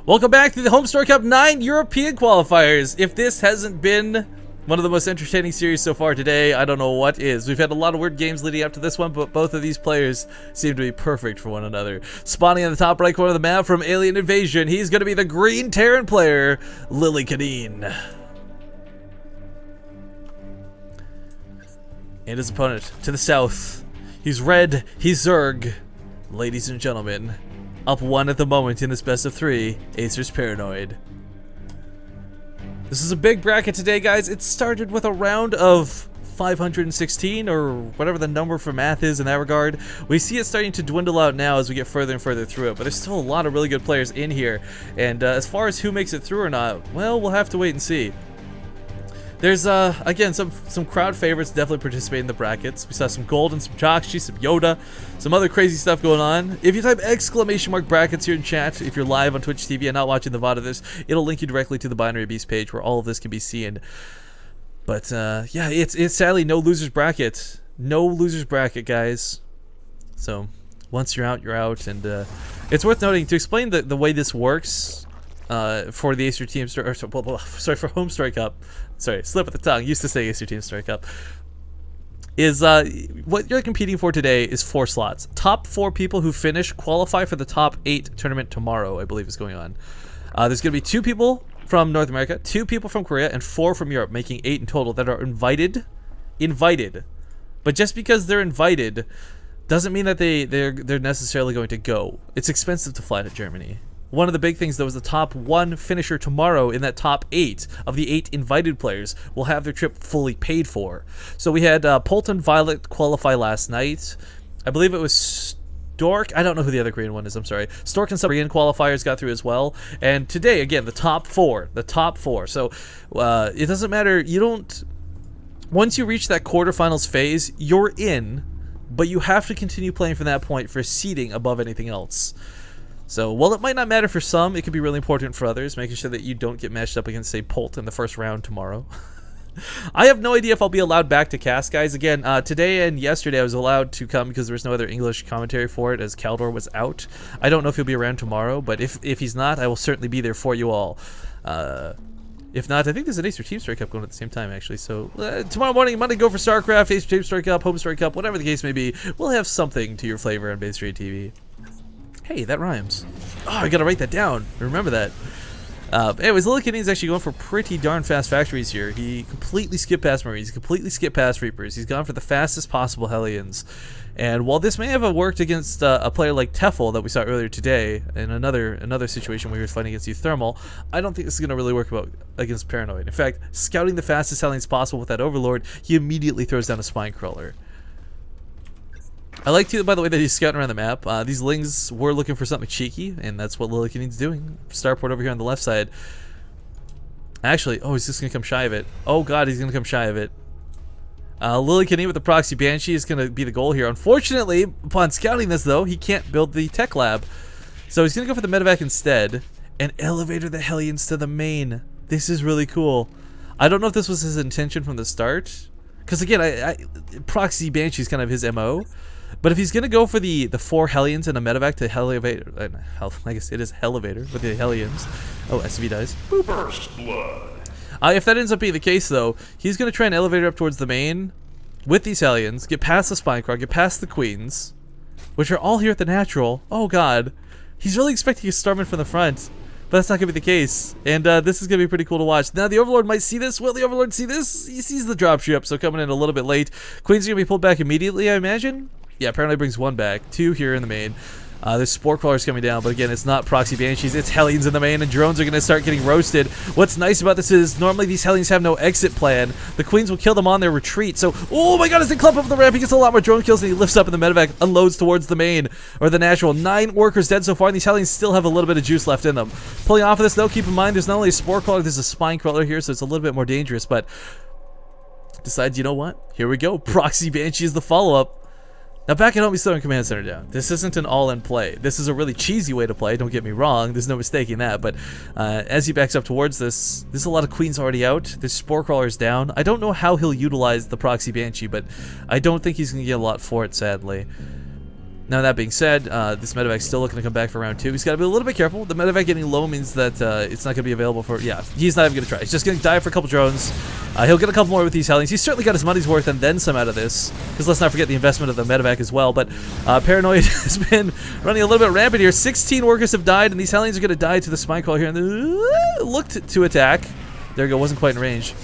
Welcome back to the Home Story Cup 9 European qualifiers. If this hasn't been one of the most entertaining series so far today, I don't know what is. We've had a lot of weird games leading up to this one, but both of these players seem to be perfect for one another. Spawning on the top right corner of the map from Alien Invasion, he's going to be the green Terran player, Lillekanin. And his opponent to the south, he's red, he's Zerg. Ladies and gentlemen, up one at the moment in this best of three, Acer's Paranoid. This is a big bracket today, guys. It started with a round of 516, or whatever the number for math is in that regard. We see it starting to dwindle out now as we get further and further through it, but there's still a lot of really good players in here. And as far as who makes it through or not, well, we'll have to wait and see. There's, again, some crowd favorites definitely participate in the brackets. We saw some Golden, some Chakshi, some Yoda, some other crazy stuff going on. If you type exclamation mark brackets here in chat, if you're live on Twitch TV and not watching the VOD of this, it'll link you directly to the Binary Beast page where all of this can be seen. But, yeah, it's sadly no loser's bracket. No loser's bracket, guys. So, once you're out, you're out. And it's worth noting, to explain the way this works, for the Acer Team Story, sorry, for Home Story Cup. Sorry, slip of the tongue. Used to say Acer Team Story Cup. Is what you're competing for today is 4 slots. Top 4 people who finish qualify for the top 8 tournament tomorrow, I believe is going on. There's going to be 2 people from North America, 2 people from Korea, and 4 from Europe, making 8 in total that are invited. But just because they're invited doesn't mean that they're necessarily going to go. It's expensive to fly to Germany. One of the big things, though, is the top 1 finisher tomorrow in that top 8 of the 8 invited players will have their trip fully paid for. So we had Polton Violet qualify last night. I believe it was Stork. I don't know who the other Korean one is. I'm sorry. Stork and some Korean qualifiers got through as well. And today, again, the top 4. The top 4. So it doesn't matter. You don't... Once you reach that quarterfinals phase, you're in, but you have to continue playing from that point for seeding above anything else. So, while it might not matter for some, it could be really important for others, making sure that you don't get matched up against, say, Polt in the first round tomorrow. I have no idea if I'll be allowed back to cast, guys. Again, today and yesterday I was allowed to come because there was no other English commentary for it as Caldor was out. I don't know if he'll be around tomorrow, but if he's not, I will certainly be there for you all. If not, I think there's an Acer Team Story Cup going at the same time, actually. So, tomorrow morning, Monday, go for StarCraft, Acer Team Story Cup, Home Story Cup, whatever the case may be. We'll have something to your flavor on Base Trade TV. Hey, that rhymes. Oh, I gotta write that down. Remember that. Anyways, Lillekanin is actually going for pretty darn fast factories here. He completely skipped past Marines, he completely skipped past Reapers. He's gone for the fastest possible Hellions. And while this may have worked against a player like Tefl that we saw earlier today, in another situation where he was fighting against Thermal, I don't think this is going to really work against Paranoid. In fact, scouting the fastest Hellions possible with that Overlord, he immediately throws down a Spine Crawler. I like, too, by the way, that he's scouting around the map. These Lings were looking for something cheeky, and that's what Lillekanin's doing. Starport over here on the left side. Actually, oh, he's just going to come shy of it. Oh, God, he's going to come shy of it. Lillekanin with the Proxy Banshee is going to be the goal here. Unfortunately, upon scouting this, though, he can't build the Tech Lab. So he's going to go for the Medevac instead and elevator the Hellions to the main. This is really cool. I don't know if this was his intention from the start. Because, again, Proxy Banshee is kind of his MO. But if he's going to go for the 4 Hellions and a Medevac to Hellevator, I guess it is Hellevator with the Hellions. Oh, SV dies. Boop. First blood. If that ends up being the case, though, he's going to try and elevator up towards the main with these Hellions, get past the Spinecraw, get past the Queens, which are all here at the natural. Oh, God. He's really expecting a Starman from the front, but that's not going to be the case. And this is going to be pretty cool to watch. Now, the Overlord might see this. Will the Overlord see this? He sees the dropship, so coming in a little bit late. Queens are going to be pulled back immediately, I imagine. Yeah, apparently brings 1 back. 2 here in the main. There's Spore Crawlers coming down, but again, it's not Proxy Banshees, it's Hellions in the main, and drones are going to start getting roasted. What's nice about this is, normally these Hellions have no exit plan. The Queens will kill them on their retreat, so, oh my God, as they clump up the ramp, he gets a lot more drone kills, and he lifts up in the Medevac, unloads towards the main, or the natural. 9 workers dead so far, and these Hellions still have a little bit of juice left in them. Pulling off of this, though, keep in mind, there's not only a Spore Crawler, there's a Spine Crawler here, so it's a little bit more dangerous, but decides, you know what? Here we go. Proxy Banshee is the follow-up. Now back at home, he's throwing Command Center down. This isn't an all-in play. This is a really cheesy way to play, don't get me wrong. There's no mistaking that, but as he backs up towards this, there's a lot of Queens already out. There's Spore Crawlers down. I don't know how he'll utilize the Proxy Banshee, but I don't think he's going to get a lot for it, sadly. Now that being said, this medevac's still looking to come back for round 2. He's got to be a little bit careful. The medevac getting low means that it's not going to be available for... Yeah, he's not even going to try. He's just going to die for a couple drones. He'll get a couple more with these Hellions. He's certainly got his money's worth and then some out of this. Because let's not forget the investment of the medevac as well. But Paranoid has been running a little bit rampant here. 16 workers have died, and these Hellions are going to die to the spine crawler here. And looked to attack. There we go. Wasn't quite in range.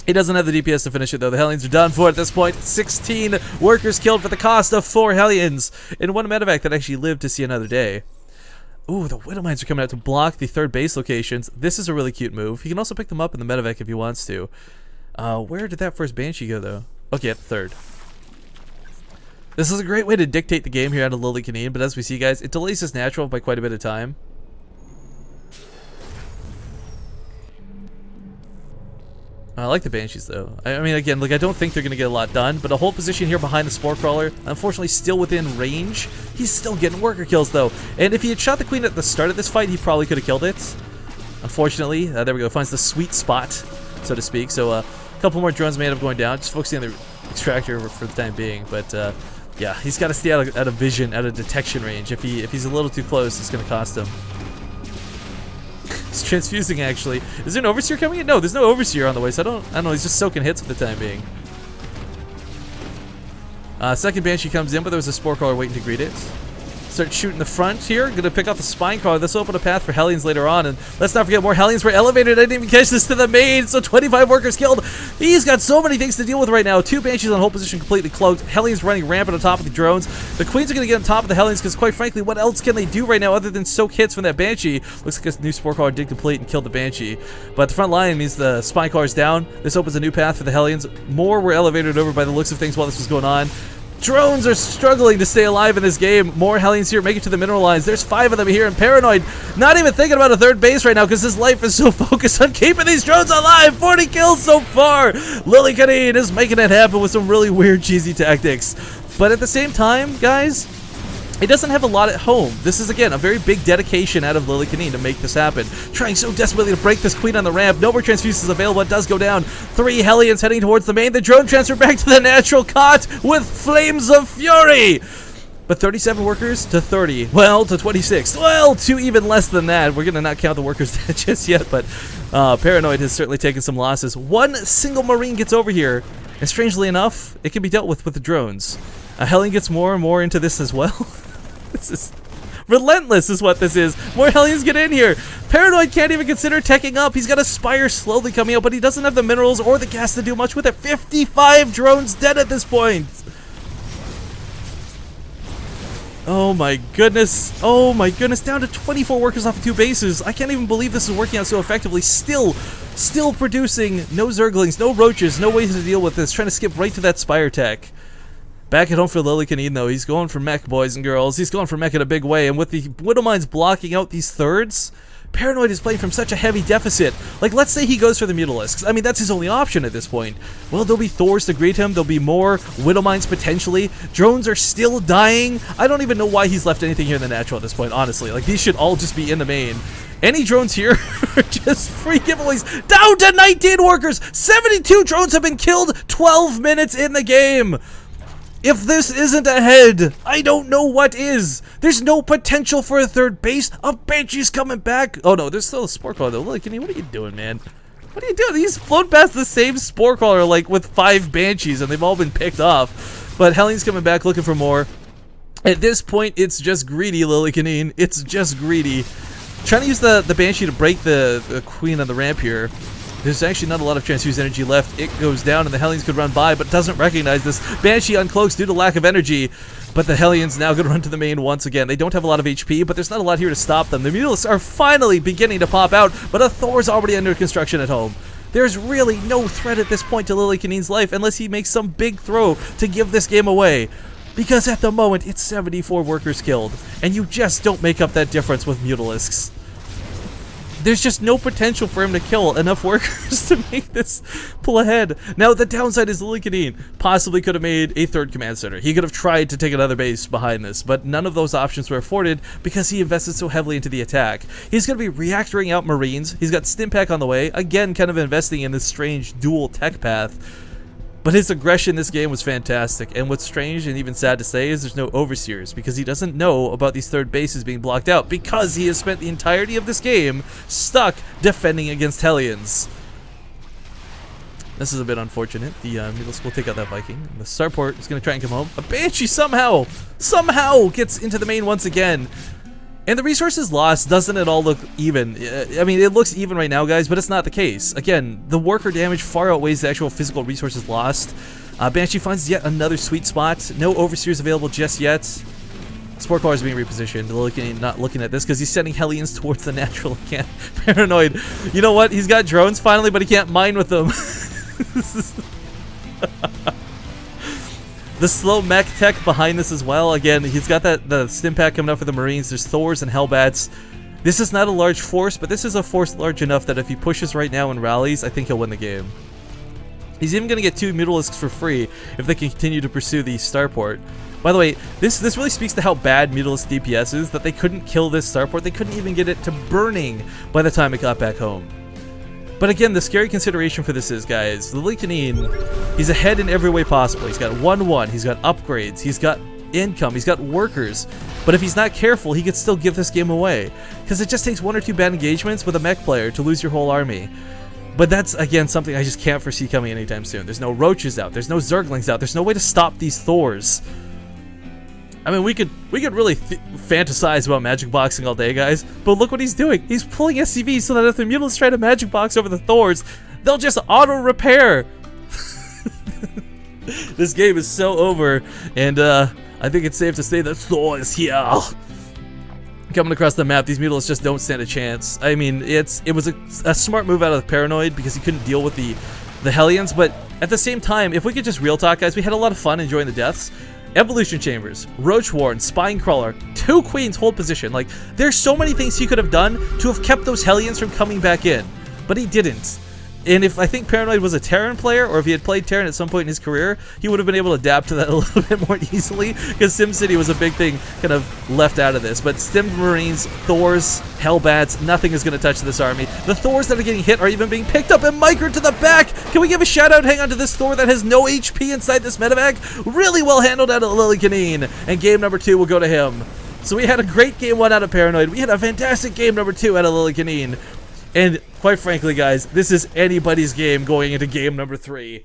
He doesn't have the DPS to finish it, though. The Hellions are done for at this point. 16 workers killed for the cost of 4 Hellions in one medevac that actually lived to see another day. Ooh, the Widow Mines are coming out to block the third base locations. This is a really cute move. He can also pick them up in the medevac if he wants to. Where did that first Banshee go, though? Okay, at the third. This is a great way to dictate the game here out of Lillekanin, but as we see, guys, it delays his natural by quite a bit of time. I like the Banshees, though. I mean, again, like, I don't think they're going to get a lot done, but a whole position here behind the Spore Crawler, unfortunately still within range. He's still getting worker kills, though. And if he had shot the Queen at the start of this fight, he probably could have killed it. Unfortunately, there we go, finds the sweet spot, so to speak. So, a couple more drones may end up going down, just focusing on the extractor for the time being. But, yeah, he's got to stay out of vision, out of detection range. If he's a little too close, it's going to cost him. It's transfusing, actually. Is there an Overseer coming in? No, there's no Overseer on the way, so I don't know. He's just soaking hits for the time being. Second Banshee comes in, but there was a Spore Crawler waiting to greet it. Start shooting the front here. Gonna pick off the Spine Crawler. This will open a path for Hellions later on. And let's not forget, more Hellions were elevated. I didn't even catch this to the main. So 25 workers killed. He's got so many things to deal with right now. 2 Banshees on hold position completely cloaked. Hellions running rampant on top of the drones. The Queens are gonna get on top of the Hellions because, quite frankly, what else can they do right now other than soak hits from that Banshee? Looks like a new Spore Crawler did complete and killed the Banshee. But the front line means the Spine Crawler's down. This opens a new path for the Hellions. More were elevated over by the looks of things while this was going on. Drones are struggling to stay alive in this game. More Hellions here make it to the mineral lines. There's 5 of them here, and Paranoid not even thinking about a third base right now because his life is so focused on keeping these drones alive. 40 kills so far. Lillekanin is making it happen with some really weird, cheesy tactics. But at the same time, guys, he doesn't have a lot at home. This is, again, a very big dedication out of Lillekanin to make this happen. Trying so desperately to break this Queen on the ramp. No more transfuses available. It does go down. 3 Hellions heading towards the main. The drone transfer back to the natural caught with flames of fury. But 37 workers to 30. Well, to 26. Well, to even less than that. We're going to not count the workers just yet, but Paranoid has certainly taken some losses. 1 single Marine gets over here. And strangely enough, it can be dealt with the drones. Hellion gets more and more into this as well. This is relentless is what this is. More Hellions get in here. Paranoid can't even consider teching up. He's got a Spire slowly coming out, but he doesn't have the minerals or the gas to do much with it. 55 drones dead at this point. Oh my goodness. Oh my goodness. Down to 24 workers off of 2 bases. I can't even believe this is working out so effectively. Still producing no Zerglings, no Roaches, no ways to deal with this. Trying to skip right to that Spire tech. Back at home for Lillekanin, though, he's going for mech, boys and girls. He's going for mech in a big way, and with the Widow Mines blocking out these thirds, Paranoid is playing from such a heavy deficit. Like, let's say he goes for the Mutalisks. I mean, that's his only option at this point. Well, there'll be Thors to greet him. There'll be more Widow Mines potentially. Drones are still dying. I don't even know why he's left anything here in the natural at this point, honestly. Like, these should all just be in the main. Any drones here are just free giveaways. Down to 19 workers. 72 drones have been killed. 12 minutes in the game. If this isn't ahead, I don't know what is. There's no potential for a third base. A Banshee's coming back. Oh no, there's still a Spore Crawler though. Lillekanin, what are you doing, man? What are you doing? He's flown past the same Spore Crawler like with 5 Banshees and they've all been picked off. But Hellion's coming back looking for more. At this point, it's just greedy, Lillekanin. It's just greedy. Trying to use the Banshee to break the Queen on the ramp here. There's actually not a lot of transfused energy left. It goes down and the Hellions could run by, but doesn't recognize this. Banshee uncloaks due to lack of energy, but the Hellions now going to run to the main once again. They don't have a lot of HP, but there's not a lot here to stop them. The Mutalisks are finally beginning to pop out, but a Thor's already under construction at home. There's really no threat at this point to Lillekanin's life unless he makes some big throw to give this game away. Because at the moment, it's 74 workers killed, and you just don't make up that difference with Mutalisks. There's just no potential for him to kill enough workers to make this pull ahead. Now, the downside is Lillekanin possibly could have made a third command center. He could have tried to take another base behind this, but none of those options were afforded because he invested so heavily into the attack. He's going to be reactoring out Marines. He's got Stimpack on the way, again kind of investing in this strange dual tech path. But his aggression in this game was fantastic, and what's strange and even sad to say is there's no overseers, because he doesn't know about these third bases being blocked out, because he has spent the entirety of this game stuck defending against Hellions. This is a bit unfortunate. The Mutalisk will take out that Viking. The Starport is going to try and come home. A Banshee somehow gets into the main once again. And the resources lost doesn't at all look even. I mean, it looks even right now, guys, but it's not the case. Again, the worker damage far outweighs the actual physical resources lost. Banshee finds yet another sweet spot. No Overseers available just yet. Sport Car is being repositioned. Lillekanin not looking at this because he's sending Hellions towards the natural camp. Paranoid. You know what? He's got drones finally, but he can't mine with them. The slow mech tech behind this as well. Again, he's got the stim pack coming up for the Marines. There's Thors and Hellbats. This is not a large force, but this is a force large enough that if he pushes right now and rallies, I think he'll win the game. He's even going to get 2 Mutalisks for free if they can continue to pursue the Starport. By the way, this really speaks to how bad Mutalisk DPS is, that they couldn't kill this Starport. They couldn't even get it to burning by the time it got back home. But again, the scary consideration for this is, guys, Lillekanin, he's ahead in every way possible. He's got 1-1, he's got upgrades, he's got income, he's got workers. But if he's not careful, he could still give this game away. Because it just takes 1 or 2 bad engagements with a mech player to lose your whole army. But that's, again, something I just can't foresee coming anytime soon. There's no Roaches out, there's no Zerglings out, there's no way to stop these Thors. I mean, we could really fantasize about magic boxing all day, guys, but look what he's doing. He's pulling SCVs so that if the Mutalisks try to magic box over the Thors, they'll just auto-repair. This game is so over, and I think it's safe to say that Thor is here. Coming across the map, these Mutalisks just don't stand a chance. I mean, it was a smart move out of the Paranoid because he couldn't deal with the Hellions, but at the same time, if we could just real talk, guys, we had a lot of fun enjoying the deaths. Evolution Chambers, Roach Warren, Spine Crawler, 2 Queens hold position. Like, there's so many things he could have done to have kept those Hellions from coming back in, but he didn't. And if I think Paranoid was a Terran player, or if he had played Terran at some point in his career, he would have been able to adapt to that a little bit more easily, because SimCity was a big thing kind of left out of this. But Stimmed Marines, Thors, Hellbats, nothing is going to touch this army. The Thors that are getting hit are even being picked up and microed to the back. Can we give a shout out, hang on to this Thor that has no HP inside this medevac? Really well handled out of Lillekanin, and game number 2 will go to him. So we had a great game 1 out of Paranoid. We had a fantastic game number 2 out of Lillekanin. And quite frankly, guys, this is anybody's game going into game number 3.